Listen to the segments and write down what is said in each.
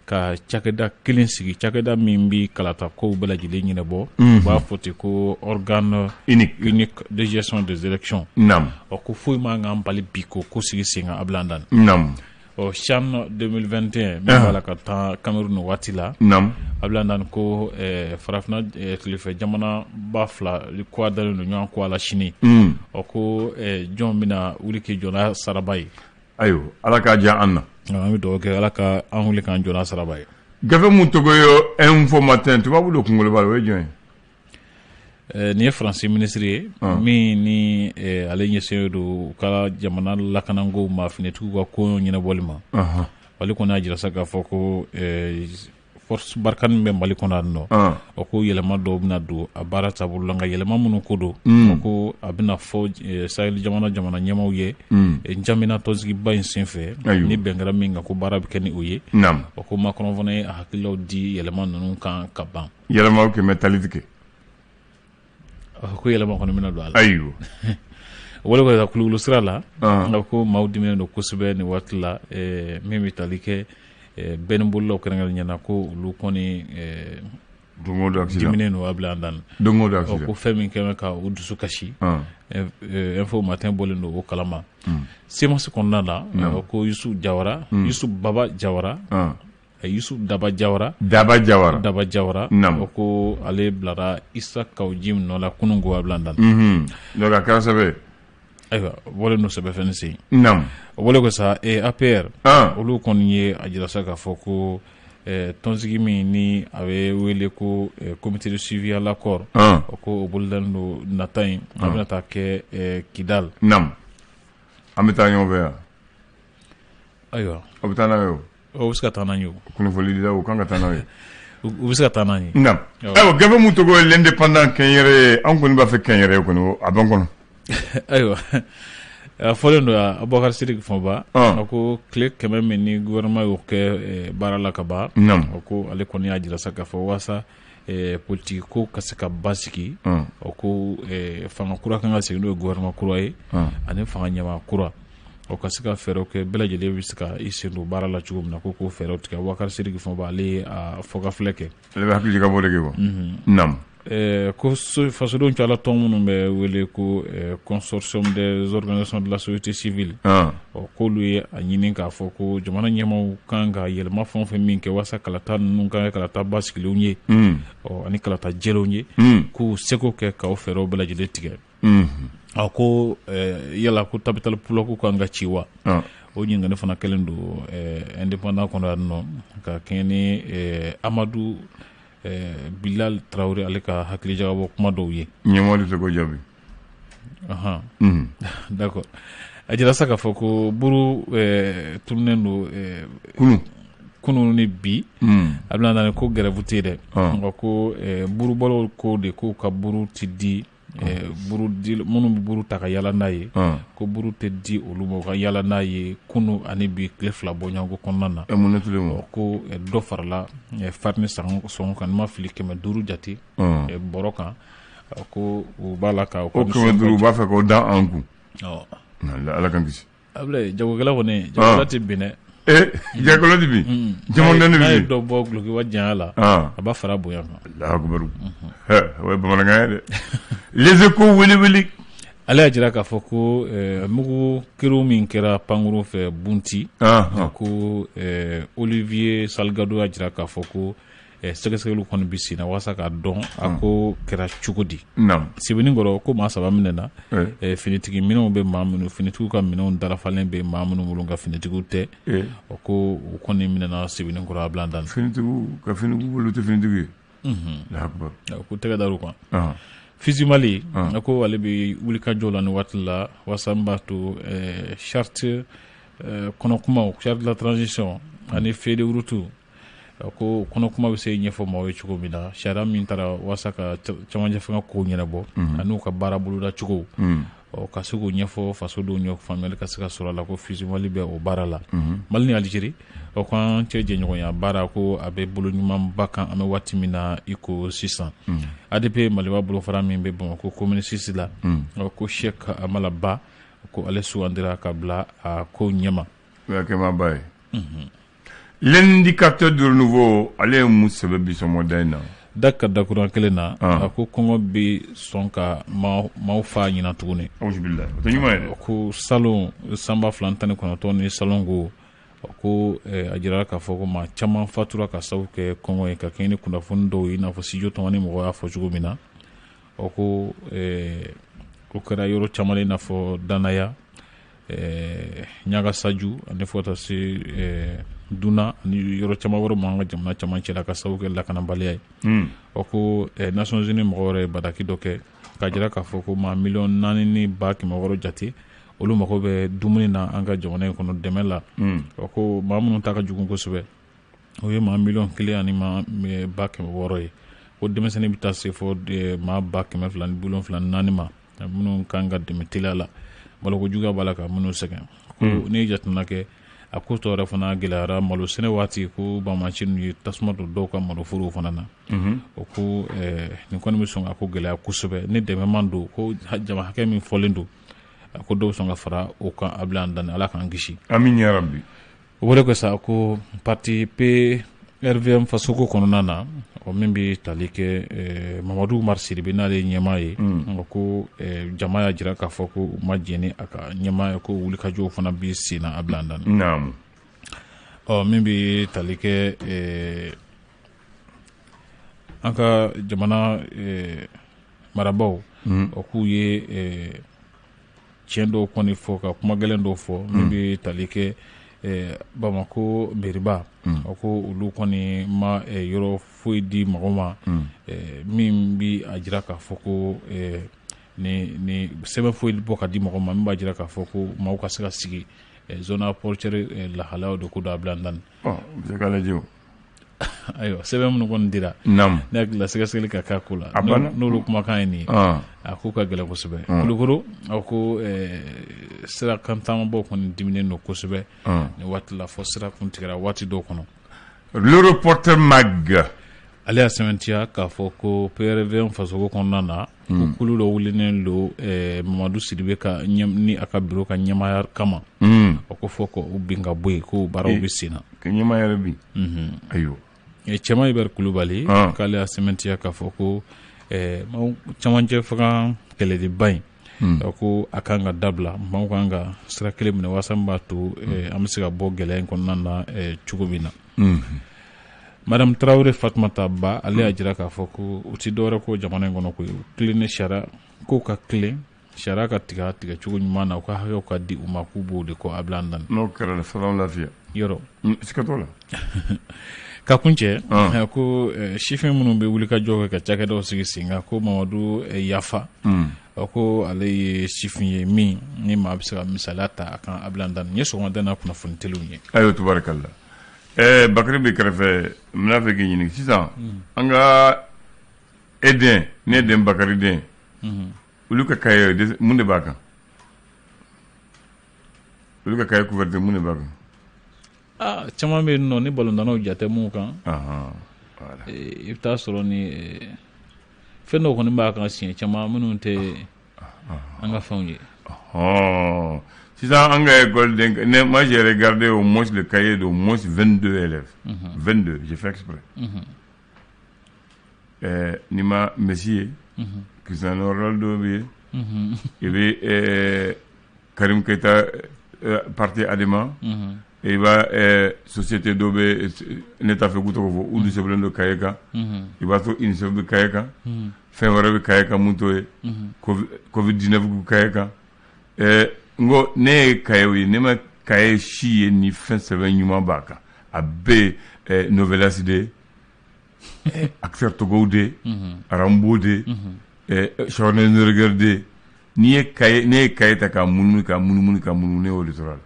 ka cakɛda kelen sigi cakɛda min bi kalata kow bɛɛ lajɛlen ɲɛnabɔ b'a fɔ ten ko organe unique de gestion des élections ko foyi man kan bali bi ko sigi sen kan Ablaye Ndane CHAN 2021 min b'a la ka taa Cameroun waati la Ablaye Ndane ko farafina tilefɛ jamana ba fila ko dalen don ɲɔgɔn ko a la sini ko jɔn bɛna wuli k'i jɔna saraba ye ayo ala k'a diya an na an bɛ dugawu kɛ ala ka an wuli k'an jɔna saraba ye gafe mun tɔgɔ ye info matin tubabu do kunkolo b'a la o ye jɔn ye nin ye faransi minisiri ye min ni ale ɲɛsinnen don u ka jamana lakanako ma finitigiw ka ko ɲɛnabɔli ma Mali kɔnɔ y'a jira sa k'a fɔ ko force barikani bɛ Mali kɔnɔ yan nɔ o ko yɛlɛma dɔw bɛna don a baara taabolo la nka yɛlɛma minnu ko don ko a bɛna fɔ Sahel jamana ɲɛmaaw ye Njamena tɔnsigiba in senfɛ ni bɛn kɛra min kan ko baara bɛ kɛ ni o ye o ko Macron fana ye a hakililaw di yɛlɛma ninnu kan ka ban yɛlɛmaw kɛ metalité kɛ ko yɛlɛma kɔni bɛna don a la ayiwa wale ko ka kulukulu sira la nka ko maaw diminen don kosɛbɛ nin waati la min bɛ tali kɛ bɛn bolilaw kɛrɛnkɛrɛn ɲɛna ko olu kɔni diminen don Ablaye Ndane ko fɛn min kɛmɛ ka u dusu kasi info matin bɔlen don o kalama semasi kɔnɔna la ko Yusuf Baba Jawara Yusuf Daba Jawara ko ale bilara Isa Kawjim nɔ la kunun ko Ablaye Ndane donc a kɛra sɛbɛ ayiwa bɔlen don sɛbɛ fɛn sen o bɔlen ko sa APR olu kɔni ye a jira sa k'a fɔ ko tɔnsigi min ni a bɛ wele ko comité de suivi à l'accord ko o bolodalen don nata in a bɛna taa kɛ Kidal an bɛ taa ɲɔgɔn fɛ yan ayiwa o bɛ taa n'a ye o bɛ se ka taa n'an ye o kunnafoni dila o kan ka taa n'a ye u bɛ se ka taa n'an ye ayiwa gafe mun tɔgɔ ye l'indépendant kɛnyɛrɛ ye an kɔni b'a fɛ kɛnyɛrɛ ye kɔni a b'an kɔnɔ ayiwa a fɔlen don Abubakar Sidiki Fɔnba a ko tile 100 min ni gouvernement y'o kɛ baara la ka ban ko ale kɔni y'a jira sa k'a fɔ waasa politique ko ka se ka basigi ko fanga kura kan ka segin n'o ye gouvernement kura ye ani fanga ɲɛmaa kura o ka se ka fɛɛrɛw kɛ bɛɛ lajɛlen bɛ se ka i sen don baara la cogo min na ko fɛɛrɛw tigɛ Abubakar Sidiki Fɔnba ale ye a fɔkafilɛ kɛ ale bɛ hakili jigabɔ de kɛ ko fasodenw cala tɔn minnu bɛ wele ko consortium des organisations de la société civile k'olu ye a ɲini k'a fɔ ko jamana ɲɛmaaw kan ka yɛlɛma fɛn o fɛn min kɛ walasa kalata ninnu kan ka kalata basigilenw ye ani kalata jɛlenw ye k'u seko kɛ k'o fɛɛrɛw bɛɛ lajɛlen tigɛ ko yala ko capital pulɔku kan ka ci wa o ɲininkali fana kɛlen don indépendant kɔnɔ yan nɔ ka kɛɲɛ ni Amadu Bilal Traoré ale ka hakili jagabɔ kuma dɔw ye ɲɛmɔgɔ de se ko jaabi d'accord a jira sa k'a fɔ ko buru tununnen don kunun ni bi a bɛna na ko grève tɛ dɛ nka ko burubɔlaw ko de ko ka buru ti di minnu bɛ buru ta ka yala n'a ye ko buru tɛ di olu ma u ka yala n'a ye kunu ani bi tile 2 bɔ ɲɔgɔn kɔnɔna na ko dɔ farala farini sɔngɔ kan n'i ma fili 500 jate bɔrɔ kan ko u b'a la ka o 500 u b'a fɛ k'o dan an kun ala kan kisi Ablaye jagokɛla kɔni jagokɛla tɛ bin dɛ jagokɛla tɛ bin jamana n'a ye dɔ bɔ gulokiba janya la a b'a fara bonya kan Alahu akibaru o ye bamanankan ye dɛ les échos wili ale y'a jira k'a fɔ ko mugu kiriw min kɛra pankuru fɛ Bunti ko Olivier Salgado y'a jira k'a fɔ ko sɛgɛsɛgɛliw kɔni bɛ sen na walasa k'a dɔn a ko kɛra cogo di Sebenikɔrɔ ko maa 3 minɛna finitigi minɛnw bɛ maa minnu finitigiw ka minɛnw darafalen bɛ maa minnu bolo nka finitigiw tɛ ko u kɔni minɛna Sebenikɔrɔ Ablaye Ndane finitigiw ka finitigiw bolo tɛ finitigi ye ko tɛgɛ dar'u kan Fizi Mali ko ale bɛ wulikajɔ la ni waati la walasa min b'a to charte kɔnɔkumaw charte de la transition ani feuille de route ko kɔnɔkuma bɛ se ɲɛfɔ maaw ye cogo min na sariya min taara walasa ka cɛmancɛ fanga kow ɲɛnabɔ ani u ka baara boloda cogo ka se k'o ɲɛfɔ fasodenw ɲɛ faamuyali ka se ka sɔrɔ a la ko Fizi Mali bɛ o baara la Mali ni Aligérie k'an cɛ jɛɲɔgɔnya baara ko a bɛ bolo ɲumanba kan an bɛ waati min na i ko sisan ADP Maliba bolofara min bɛ Bamakɔ commune 6 la ko Cheikh Amala Ba ko ale sugandira ka bila a ko ɲɛma o y'a kɛma ba ye l'indicateur de renouveau ale mu sɛbɛ bi sɔmɔ da in na da ka da kuran kelen na a ko kɔngɔ bɛ sɔn ka maaw fa ɲina tuguni auzubillahi o tɛ ɲuman ye dɛ ko salon sanba 2019 ni salon ko a jirala k'a fɔ ko maa caman fatura ka sababu kɛ kɔngɔ ye ka kɛɲɛ ni kunnafoni dɔw ye i n'a fɔ studio tɔmɔni mɔgɔ y'a fɔ cogo min na ko kɛra yɔrɔ caman i n'a fɔ danaya ɲagasaju ani fɔ ta se duna ani yɔrɔ caman wɛrɛ ma an ka jamana caman cɛla ka sababu kɛ lakanabaliya ye ko Nations Unies mɔgɔ wɛrɛ ye bataki dɔ kɛ k'a jira k'a fɔ ko maa 4,400,000 jate olu mago bɛ dumuni na an ka jamana in kɔnɔ dɛmɛ la ko maa minnu ta ka jugu kosɛbɛ o ye maa 1,000,000 ani maa 600,000 ye ko denmisɛnnin bɛ taa se fɔ maa 2,274 ma minnu kan ka dɛmɛ teliya la baloko juguya b'a la ka minnu sɛgɛn ko n'i jateminɛ kɛ a ko tɔ yɛrɛ fana gɛlɛyara malo sɛnɛ waati ko banmaci ninnu ye tasuma don dɔw ka maloforow fana na o ko nin kɔni bɛ sɔn ka ko gɛlɛya kosɛbɛ ni dɛmɛ man don ko jama hakɛ min fɔlen don ko dɔw sɔn ka fara o kan a bila an dani ala k'an kisi amin ya rabbi o de ko sa ko parti PRVM fasoko kɔnɔna na o min bɛ tali kɛ Mamadu Umaru Sidibe n'ale ye ɲɛmaa ye ko jama y'a jira k'a fɔ ko u ma jɛn a ka ɲɛmaa ye ko wulikajɔw fana bɛ sen na a bila an dani min bɛ tali kɛ an ka jamana marabaaw o k'u ye tiɲɛ dɔw kɔni fɔ ka kuma gɛlɛn dɔw fɔ min bɛ tali kɛ Bamako meriba ko olu kɔni ma yɔrɔ foyi di mɔgɔ ma min bɛ a jira k'a fɔ ko ni sɛbɛn foyi bɔ ka di mɔgɔ ma min b'a jira k'a fɔ ko maaw ka se ka sigi zona portière lahalaw de ko da bila ndan ayiwa sɛbɛn minnu kɔni dira ne hakili la sɛgɛsɛgɛli ka k'a ko la n'olu kumakan ye nin ye a ko ka gɛlɛn kosɛbɛ kulukoro a ko sira kantanbaw kɔni diminen don kosɛbɛ ni waati la fɔ sira kun tigɛra waati dɔw kɔnɔ le reporter mag ale y'a sɛmɛntiya k'a fɔ ko PRVM fasoko kɔnɔna na ko kulu dɔ wulinen don Mamadu Sidibe ni a ka bureau ka ɲɛmaaya kama o ko fɔ ko u bin ka bɔ yen ko baaraw bɛ sen na ka ɲɛmaaya yɛrɛ bin ayiwa Cɛma Ibɛri Kulubali k'ale y'a sɛmɛntiya k'a fɔ ko camancɛ faga kɛlɛliba in ko a kan ka dabila maaw kan ka sira kelen minɛ walasa min b'a to an bɛ se ka bɔ gɛlɛya in kɔnɔna na cogo min na Madame Traoré Fatumata Ba ale y'a jira k'a fɔ ko u ti dɔwɛrɛ ko jamana in kɔnɔ ko tilen ni sariya ko ka tilen sariya ka tigɛ cogo ɲuman na u ka hakɛw ka di u ma k'u b'o de kɔ a bila an dani n'o kɛra salamu lafiya yɔrɔ siga t'o la ka kuncɛ ko sifin minnu bɛ wuli ka jɔ kɛ ka cakɛdaw sigi sen kan ko Mamadu Yafa ko ale ye sifin ye min ni maa bɛ se ka misaliya ta a kan a bila an dani n ye sɔgɔmada n'a kunnafoni teliw ye ayiwa tubaarikala Bakari bɛ kɛrɛfɛ n bɛna fɛ k'i ɲininka sisan an ka den ne den Bakari den olu ka cahier mun de b'a kan olu ka cahier couverture mun de b'a kan caman bɛ yen nɔ ni balontannaw jate mun kan i bɛ taa sɔrɔ ni fɛn dɔw kɔni b'a kan siɲɛ caman minnu tɛ an ka fɛnw ye sisan an ka école den moi j'ai regardé au moins le cahier d'au moins 22 élèves 22 j'ai fait exprès ni ma Messi Cristiano Ronaldo bɛ i bɛ Karim Keita parti Adema i b'a société dɔ bɛ ne t'a fɛ k'u tɔgɔ fɔ olu sɛbɛnlen don cahier kan i b'a to UNICEF bɛ cahier kan fɛn wɛrɛ bɛ cahier kan mun t'o ye Covid 19 bɛ cahier kan n ko ne ye cahier ye ne ma cahier si ye ni fɛn sɛbɛn ɲuman b'a kan a bɛ Novelas de acteur tɔgɔw de Arambo de Shawnee Norger de ne ye cahier ta ka munumunu ne y'o de sɔrɔ a la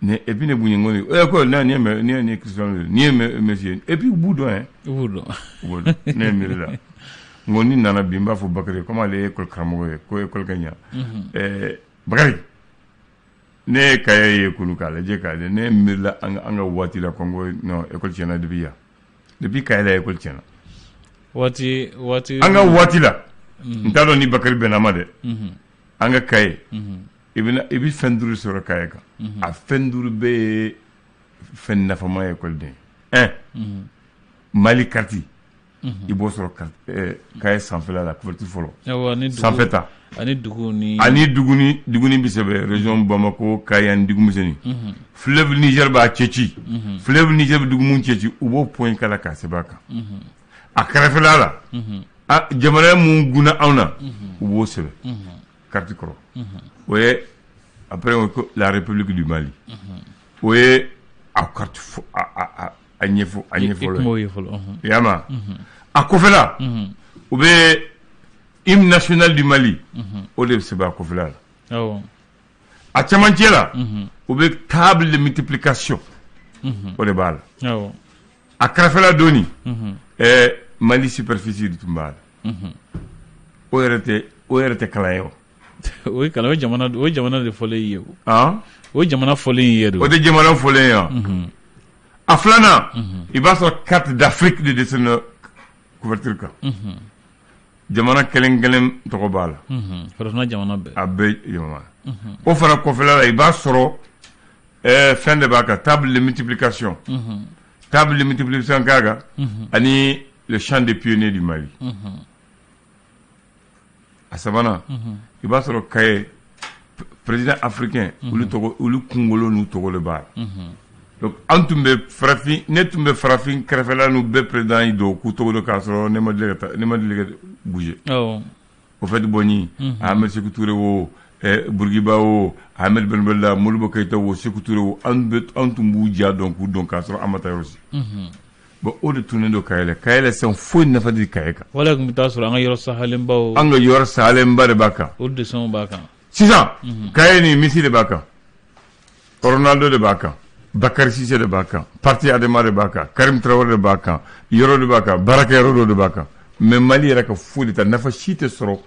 ne et puis ne bunye ngoni ko ni Cristiano ni Messi et puis budo ne mi la ngoni nana bimba fo Bakari comment les école kramo ko école kanya Bakari ne kaye kunu kala je kala ne mi la anga wati la Congo no école tiena depuis kaye la école tiena wati anga wati la ntalo ni Bakari Benama de anga kaye ibi fenduru sɔrɔ kaye kan a fenduru bɛ fɛn nafama ye école den 1 Mali carte i b'o sɔrɔ kaye sanfɛla la couverture fɔlɔ sanfɛta ani duguni bi sɛbɛn région Bamako Kayi ani dugu misɛnnin fleuve Niger b'a cɛci fleuve Niger bɛ dugu mun cɛci u b'o point kala k'a sɛbɛn a kan a kɛrɛfɛla la jamana mun gunna anw na u b'o sɛbɛn carte kɔrɔ o ye après la République du Mali o ye a carte a ɲɛfɔlɔ yama a kɔfɛla u bɛ hymne national du Mali o de bɛ sɛbɛn a kɔfɛla la a cɛmancɛ la u bɛ table de multiplication o de b'a la a kɛrɛfɛla doni Mali superficie de tun b'a la o yɛrɛ tɛ kalan ye o. o ye jamana de fɔlen ye o ye jamana fɔlen ye o de jamana fɔlen ye a filanan i b'a sɔrɔ carte d'Afrique de dessin couverture kan jamana kelen tɔgɔ b'a la farafinna jamana bɛɛ a bɛɛ jamana o fana kɔfɛla la i b'a sɔrɔ fɛn de b'a kan table de multiplication k'a kan ani le champ des pionniers du Mali a sabanan i b'a sɔrɔ Kaye président africain olu kunkolo n'u tɔgɔ de b'a la donc an tun bɛ farafin kɛrɛfɛla n'u bɛɛ président yi don k'u tɔgɔ de k'a sɔrɔ ne ma deli ka bouger o fait Bonyi Ahmed Sékou Touré wo Bourguiba wo Ahmed Ben Bella Modibo Keïta wo Sékou Touré wo an tun b'u ja dɔn k'u dɔn k'a sɔrɔ an ma taa yɔrɔ si bon o de tunnen don Kaye la Kaye la sɛn foyi nafa di Kaye kan wala tun bɛ taa sɔrɔ an ka yɔrɔ sahalenba de b'a kan o dessinw b'a kan sisan Kaye ni Messi de b'a kan Ronaldo de b'a kan Bakary Cissé de b'a kan Parti Adema de b'a kan Karim Traoré de b'a kan yɔrɔ de b'a kan baarakɛyɔrɔ de b'a kan mais Mali yɛrɛ ka foyi de ta nafa si tɛ sɔrɔ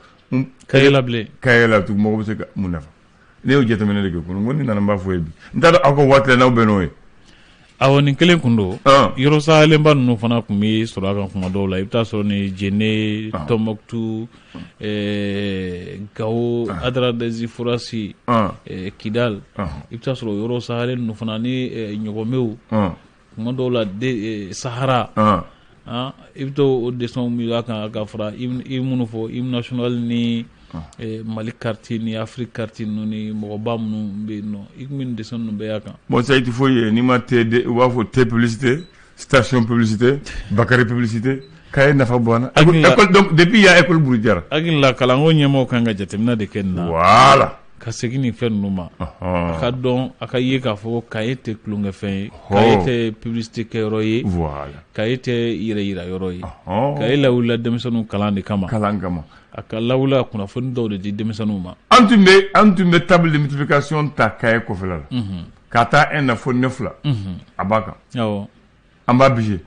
Kaye la bilen Kaye la tugun mɔgɔ bɛ se ka mun nafa ne y'o jateminɛ de kɛ kunun ko ni nana n b'a fɔ ye bi n t'a dɔn aw ka waati la n'aw bɛn n'o ye awɔ nin kelen kun don yɔrɔ sahalenba ninnu fana kun bɛ sɔrɔ a kan kuma dɔw la i bɛ taa sɔrɔ ni Djenné Tombouctou Gao Agadez Fourassi Kidal i bɛ taa sɔrɔ yɔrɔ sahalen ninnu fana ni ɲɔgɔnmew kuma dɔw la Sahara i bɛ to o dessinw min b'a kan ka fara i minnu fɔ hymne national ni Mali carte ni Afrique carte ninnu ni mɔgɔba minnu bɛ yen nɔ i kun bɛ nin dessin ninnu bɛɛ y'a kan. bon ça i tɛ foyi ye n'i ma u b'a fɔ T publicité station publicité Bakary publicité Kaye nafa bɔ an na donc depuis il y a école Burujara. hakili la kalanko ɲɛmɔgɔw kan ka jateminɛ de kɛ nin na. voilà. ka segin nin fɛn ninnu ma a ka dɔn a ka ye k'a fɔ Kaye tɛ tulonkɛfɛn ye Kaye tɛ publicité kɛyɔrɔ ye Kaye tɛ yɛrɛ yira yɔrɔ ye Kaye lawulila denmisɛnninw kalan de kama a ka lawula kunnafoni dɔw de di denmisɛnninw ma. an tun bɛ table de multiplication ta Kaye kɔfɛla la ka taa 1 na fo 9 la a b'a kan an b'a bise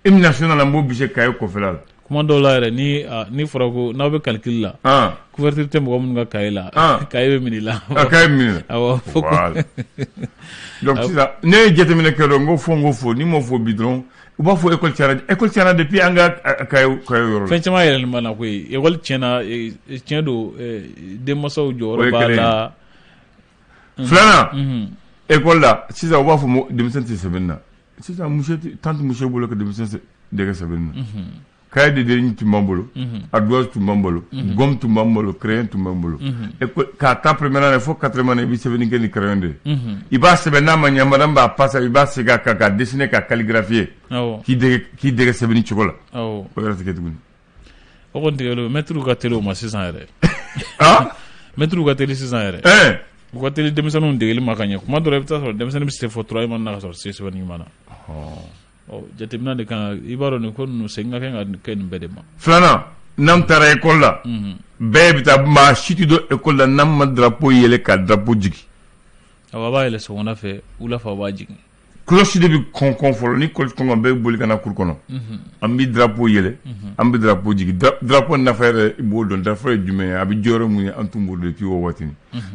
hymne national an b'o bise Kaye kɔfɛla la. kuma dɔw la yɛrɛ ni fɔra ko n'aw bɛ calcul la couverture tɛ mɔgɔ minnu ka Kaye la Kaye bɛ minɛ la. Kaye bɛ minɛ la donc sisan ne ye jateminɛ kɛ dɔrɔn n ko fɔ ni m'o fɔ bi dɔrɔn u b'a fɔ école tiɲɛna depuis an ka Kaye yɔrɔ la. fɛn caman yɛlɛlen b'a la koyi école tiɲɛna tiɲɛ don denmansaw jɔyɔrɔ b'a la. filanan école la sisan u b'a fɔ denmisɛn tɛ sɛbɛnni na sisan tante muso bolo ka denmisɛn dege sɛbɛnni na. Kaye de denni tun b'an bolo ardoise tun b'an bolo gomme tun b'an bolo crayon tun b'an bolo k'a ta première année fo quatrième année i bɛ sɛbɛnni kɛ ni crayon de ye i b'a sɛbɛn n'a ma ɲɛ madame b'a passer i b'a segin a kan ka dessiner ka calligraphier k'i dege sɛbɛnni cogo la o yɛrɛ tɛ kɛ tuguni. o kɔni tigɛ lo mɛtiriw ka teli o ma sisan yɛrɛ mɛtiriw ka teli sisan yɛrɛ u ka teli denmisɛnninw degeli ma ka ɲɛ kuma dɔ la i bɛ taa sɔrɔ denmisɛnnin bɛ se fɔ troisième année na ka sɔrɔ se sɛbɛnni ɲuman na. jateminɛ de kan i b'a dɔn nin ko ninnu segin ka kɛ ka kɛ nin bɛɛ de ma. filanan n'an taara école la bɛɛ bɛ taa maa si tɛ don école la n'an ma drapeau yɛlɛ ka drapeau jigin. awɔ a b'a yɛlɛ sɔgɔmada fɛ wula fɛ a b'a jigin. cloche de bɛ kɔn fɔlɔ ni cloche kɔn bɛɛ bɛ boli ka na cour kɔnɔ an bɛ drapeau yɛlɛ an bɛ drapeau jigin drapeau nafa yɛrɛ i b'o dɔn drapeau ye jumɛn ye a bɛ jɔyɔrɔ mun ye an tun b'o dɔn depuis o waati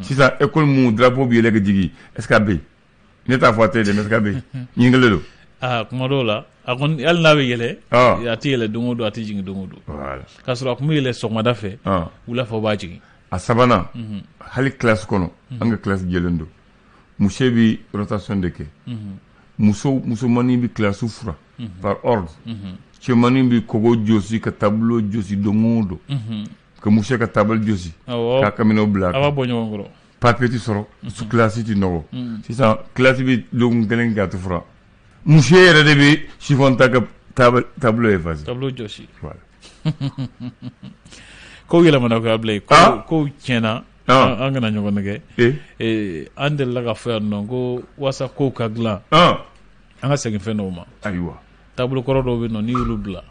sisan école mun drapeau bɛ yɛlɛ ka jigin est ce que a bɛ yen ne t'a fɔ a tɛ yen dɛ mais est ce que a bɛ yen ɲininkali don. kuma dɔw la a kɔni hali n'a bɛ yɛlɛ a tɛ yɛlɛ don o don a tɛ jigin don o don k'a sɔrɔ a kun bɛ yɛlɛ sɔgɔmada fɛ wula fɛ o b'a jigin. a sabanan hali classe kɔnɔ an ka classe jɛlen don muso bi rotation de kɛ musomanin bi classe fura par ordre cɛmanin bi kogo josi ka tableau josi don o don ka muso ka table josi k'a kamina bila a b'a bɔ ɲɔgɔn kɔrɔ papier ti sɔrɔ classe ti nɔgɔ sisan classe bi logun kelen k'a to fura muso yɛrɛ de bi chiffon ta ka tableau effacé tableau josi voilà ko yɛlɛmana ko Ablaye ko tiɲɛna an kana ɲɔgɔn nɛgɛ an delila ka fɔ yan nɔ ko wasa kow ka dilan an ka segin fɛn dɔw ma ayiwa taabolo kɔrɔ dɔw bɛ yen nɔ n'i y'olu bila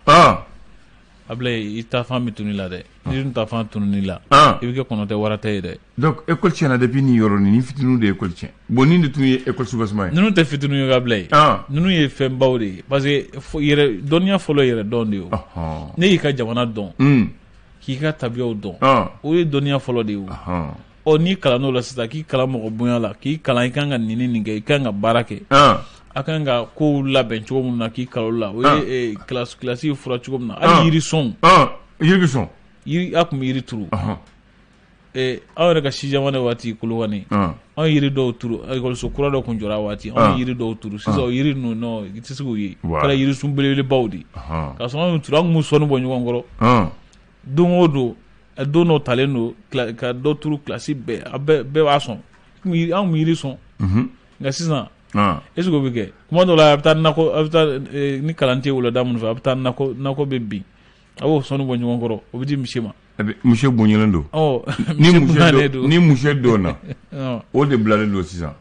Ablaye i taafan bɛ tunun la dɛ n'i dun taafan tununi la i bɛ kɛ kɔnɔtɛ wara tɛ ye dɛ donc école tiɲɛna depuis nin yɔrɔnin ni fitininw de ye école tiɲɛ bon nin de tun ye école soubassement ye ninnu tɛ fitininw ye Ablaye ninnu ye fɛnbaw de ye parce que yɛrɛ dɔnniya fɔlɔ yɛrɛ dɔn de ye o ne y'i ka jamana dɔn k'i ka tabiyaw dɔn o ye dɔnniya fɔlɔ de ye o n'i kalan n'o la sisan k'i kalan mɔgɔ bonya la k'i kalan i kan ka nin kɛ i kan ka baara kɛ a kan ka kow labɛn cogo min na k'i kalan la o ye kilasi fura cogo min na hali yiri sɔn yiri bɛ sɔn a tun bɛ yiri turu aw yɛrɛ ka sijamane waati Kolokani anw yiri dɔw turu ekɔliso kura dɔ tun jɔra waati anw yiri dɔw turu sisan o yiri ninnu non i tɛ se k'o ye kɛra yirisun belebelebaw de k'a sɔrɔ anw turu an tun b'u sɔnni bɔ ɲɔgɔn kɔrɔ don o don don dɔ talen don ka dɔ turu kilasi bɛɛ b'a sɔn an tun bɛ yiri sɔn nka sisan est-ce que o bɛ kɛ kuma dɔw la a bɛ taa ni kalan tɛ wulada minnu fɛ a bɛ taa nakɔ bɛ bin a b'o sɔnni bɔ ɲɔgɔn kɔrɔ o bɛ di misi ma muso bonyalen don ni muso donna o de bilalen don sisan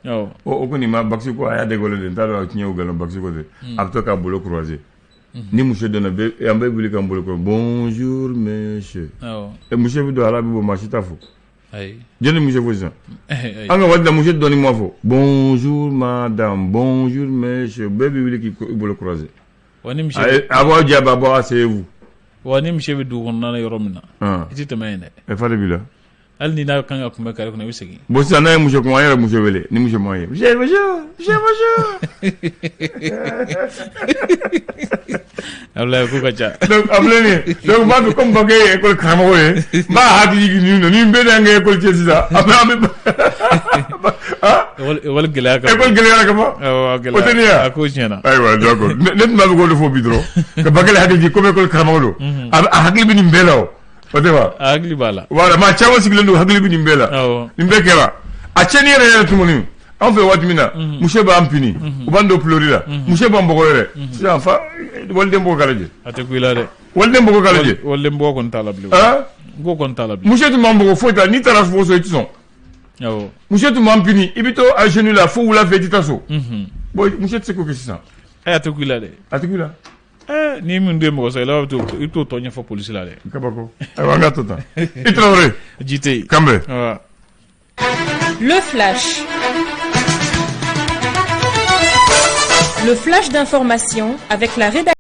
o kɔni ma bagisi ko a y'a dégolé de n t'a dɔn a tiɲɛ o galon bagisi ko tɛ a bɛ to k'a bolo croiser ni muso donna an bɛ wuli k'an bolo croiser bonjour monsieur muso bɛ don ala bɛ bɔ maa si t'a fɔ jɔnni muso fo sisan an ka waati la muso dɔɔni ma fɔ bonjour madame bonjour monsieur bɛɛ bɛ wuli k'i bolo croiser a b'aw jaabi a b'aw asseyez-vous wa ni misi bɛ dugu kɔnɔna na yɔrɔ min na i tɛ tɛmɛ yen dɛ fa de b'i la hali ni n'a kan ka kunbɛ kare kɔnɔ i bɛ segin bon sisan n'a ye muso kun an yɛrɛ muso wele ni muso m'a ye monsieur Ablaye ko ka ca donc Ablaye donc n b'a fɛ comme fɔ k'e ye école karamɔgɔ ye n b'a hakili jigin nin na ni n bɛ n'an kɛ école cɛ sisan école gɛlɛya ka école gɛlɛyara ka ban o tɛ nin ye a ko tiɲɛna ayiwa d'accord ne tun b'a fɛ k'o de fɔ bi dɔrɔn ka Bakary hakili jigin comme école karamɔgɔ don a hakili bɛ nin bɛɛ la o tɛ wa a hakili b'a la voilà maa caman sigilen don hakili bɛ nin bɛɛ la nin bɛɛ kɛra a cɛnni yɛrɛ tuguni an fɛ waati min na muso b'an pini u b'an don pilori la muso b'an bɔgɔ yɛrɛ sisan fa waliden bɔgɔ k'a lajɛ a tɛ ku i la dɛ waliden bɔgɔ k'a lajɛ waliden bɔgɔ kɔni t'a la bilen ko kɔni t'a la bilen muso tun b'an bɔgɔ foyi t'a n'i taara fo so i tɛ sɔn muso tun b'an pini i bɛ to a genou la fo wula fɛ i tɛ taa so bon muso tɛ se k'o kɛ sisan a tɛ ku i la dɛ a tɛ ku i la ni min den mɔgɔ sɔrɔ i la i t'o tɔ ɲɛfɔ polisi la dɛ kabako ayiwa an ka to tan i Traoré ji tɛ yen Kanbɛ Le flash d'information avec la rédaction.